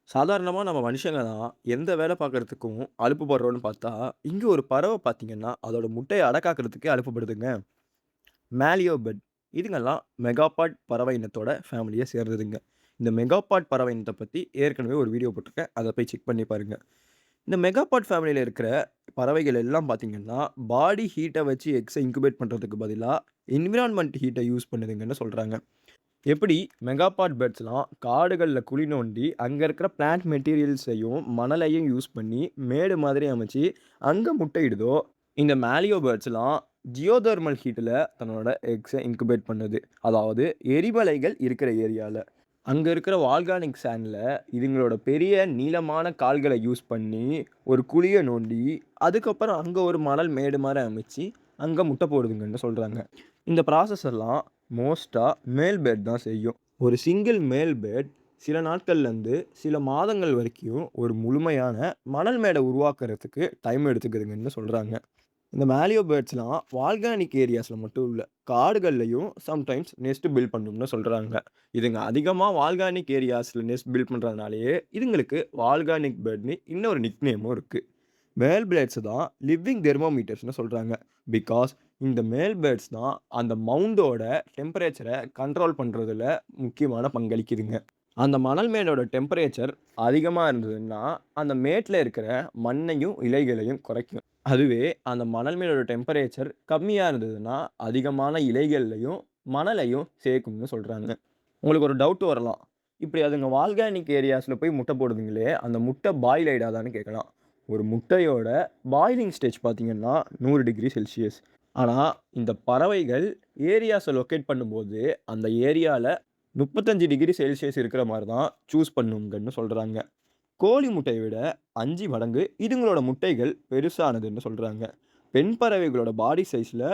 சாதாரணமா நம்ம மனுஷங்க தான் எந்த வேலை பார்க்கறதுக்கும் அலுப்புப்படுறோம்னு பார்த்தா, இங்க ஒரு பறவை பார்த்தீங்கன்னா, அதோட முட்டைய அடக்காக்கிறதுக்கே அலுப்புப்படுதுங்க. மேலியோ பெர்ட் இதுங்கெல்லாம் மெகாபாட் பறவை இனத்தோட ஃபேமிலிய சேர்ந்ததுங்க. இந்த மெகாபாட் பறவை இனத்த பத்தி ஏற்கனவே ஒரு வீடியோ போட்டிருக்கேன். அத போய் செக் பண்ணி பாருங்க. இந்த மெகாபாட் ஃபேமிலில இருக்கிற பறவைகள் எல்லாம் பார்த்தீங்கன்னா, பாடி ஹீட்ட வச்சு எக்ஸ இன்குபேட் பண்றதுக்கு பதிலா, என்விரான்மென்ட் ஹீட்ட யூஸ் பண்ணுதுங்கன்னு சொல்றாங்க. எப்படி மெகாபாட் பேர்ட்ஸ்லாம் காடுகள்ல குழி நோண்டி, அங்க இருக்கிற பிளான்ட் மெட்டீரியல்ஸையும், மணலையும் யூஸ் பண்ணி மேடு மாதிரி அமைச்சு, அங்க முட்டையிடுதோ, இந்த மேலியோ பேர்ட்ஸ்லாம் ஜியோதெர்மல் ஹீட்ல தன்னோட எக்ஸ இன்குபேட் பண்ணுது. அதாவது எரிமலைகள் இருக்கிற ஏரியால. அங்க இருக்கிற வால்கானிக் சாண்ட்ல இதுங்களோட பெரிய நீளமான கால்கள யூஸ் பண்ணி, ஒரு குழிய நோண்டி, அதுக்கப்புறம் அங்க ஒரு மணல் மேடு மாரி அமைச்சு, அங்க முட்டை போடுதுங்கன்னு சொல்றாங்க. இந்த ப்ராசஸ் எல்லாம் மோஸ்ட்டா மேல் பேர்ட் தான் செய்யும். ஒரு சிங்கிள் மேல் பேர்ட் சில நாட்கள்லேருந்து சில மாதங்கள் வரைக்கும் ஒரு முழுமையான மணல் மேடை உருவாக்குறதுக்கு டைம் எடுத்துக்குதுங்கன்னு சொல்றாங்க. இந்த மேலியோ பேர்ட்ஸ்லாம் வால்கானிக் ஏரியாஸ்ல மட்டும் இல்ல, காடுகள்லயும் சம்டைம்ஸ் நெஸ்ட் பில்ட் பண்ணும்னு சொல்றாங்க. இதுங்க அதிகமா வால்கானிக் ஏரியாஸ்ல நெஸ்ட் பில்ட் பண்றதுனாலேயே, இதுங்களுக்கு வால்கானிக் பேர்ட்ன்னு இன்னொரு நிக்நேமும் இருக்கு. மேல் பேர்ட்ஸ் தான் லிவிங் தெர்மோமீட்டர்ஸ்ன்னு சொல்றாங்க. பிகாஸ் இந்த மேல் பேர்ட்ஸ் தான் அந்த மவுண்டோட டெம்பரேச்சர கண்ட்ரோல் பண்றதுல முக்கியமான பங்களிக்குதுங்க. அந்த மணல் மேடோட டெம்பரேச்சர் அதிகமா இருந்ததுன்னா, அந்த மேட்ல இருக்கிற மண்ணையும், இலைகளையும் குறைக்கும். அதுவே அந்த மணல் மேடோட டெம்பரேச்சர் கம்மியா இருந்ததுன்னா, அதிகமான இலைகள்லையும், மணலையும் சேர்க்கும்னு சொல்றாங்க. உங்களுக்கு ஒரு டவுட் வரலாம். இப்படி அதுங்க வால்கானிக் ஏரியாஸ்ல போய் முட்டை போடுதுங்களே, அந்த முட்டை பாயில் ஆயிடாதான்னு கேட்கலாம். ஒரு முட்டையோட பாயிலிங் ஸ்டேஜ் பார்த்தீங்கன்னா 100 டிகிரி செல்சியஸ். ஆனா, இந்த பறவைகள் ஏரியாஸ லொக்கேட் பண்ணும்போது, அந்த ஏரியால 35 டிகிரி செல்சியஸ் இருக்கிற மாரி தான் சூஸ் பண்ணுங்கன்னு சொல்றாங்க. கோழி முட்டைய விட 5 மடங்கு இதுங்களோட முட்டைகள் பெருசானதுன்னு சொல்றாங்க. பெண் பறவைகளோட பாடி சைஸ்ல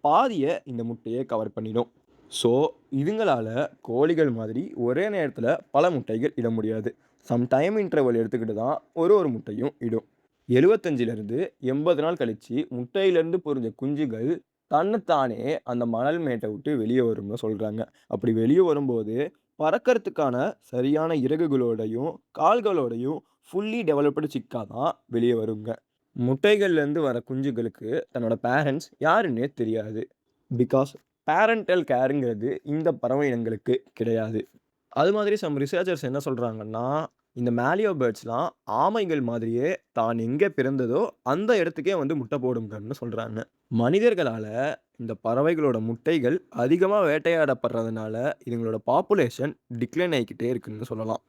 பாதிய இந்த முட்டையே கவர் பண்ணிடும். ஸோ, இதுங்களால கோழிகள் மாதிரி ஒரே நேரத்தில பல முட்டைகள் இட முடியாது. சம் டைம் இன்டர்வல் எடுத்துக்கிட்டு தான் ஒரு முட்டையும் இடும். 75லிருந்து 80 நாள் கழிச்சு முட்டையிலிருந்து பொரிஞ்ச குஞ்சுகள் தன்னைத்தானே அந்த மணல் மேட்டை விட்டு வெளியே வரும்னு சொல்றாங்க. அப்படி வெளியே வரும்போது பறக்கறதுக்கான சரியான இறகுகளோடையும், கால்களோடையும் ஃபுல்லி டெவலப்டு சிக்கா தான் வெளியே வருங்க. முட்டைகள்லேருந்து வர குஞ்சுகளுக்கு தன்னோட பேரண்ட்ஸ் யாருன்னே தெரியாது. பிகாஸ் பேரன்டல் கேர்ங்கிறது இந்த பறவை இனங்களுக்கு கிடையாது. அது மாதிரி சம் ரிசர்ச்சர்ஸ் என்ன சொல்றாங்கன்னா, இந்த மேலியோ பேர்ட்ஸ்லாம் ஆமைகள் மாதிரியே தான் எங்க பிறந்ததோ, அந்த இடத்துக்கே வந்து முட்டை போடுங்கன்னு சொல்றாங்க. மனிதர்களால இந்த பறவைகளோட முட்டைகள் அதிகமா வேட்டையாடப்படுறதுனால, இதுங்களோட பாப்புலேஷன் டிக்ளைன் ஆயிக்கிட்டே இருக்குன்னு சொல்லலாம்.